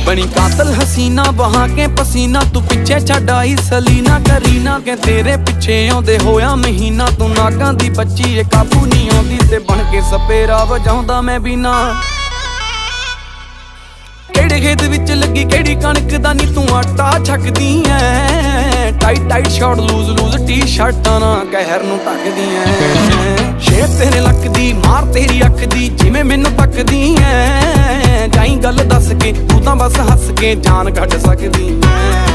बनी कातल हसीना बहा के पसीना, तू पिछे छड्ड आई सलीना करीना के तेरे पिछे आउंदे होया महीना। तू नागां दी बच्ची ए काबू नहीं आउंदी ते बन के सपेरा वजाउंदा मैं भी ना। केड़े खेत विच लगी केड़ी कणक दा नी तू आटा छकदी ऐ। Tight tight short loose loose T शर्टां ना कहर नूं ढकदी ऐ। शेर तेरे लक दी मार तेरी अख दी जिवें मैनूं तकदी ऐ। जाई गल दस के तू तां बस हस के जान कढ सकदी ऐ।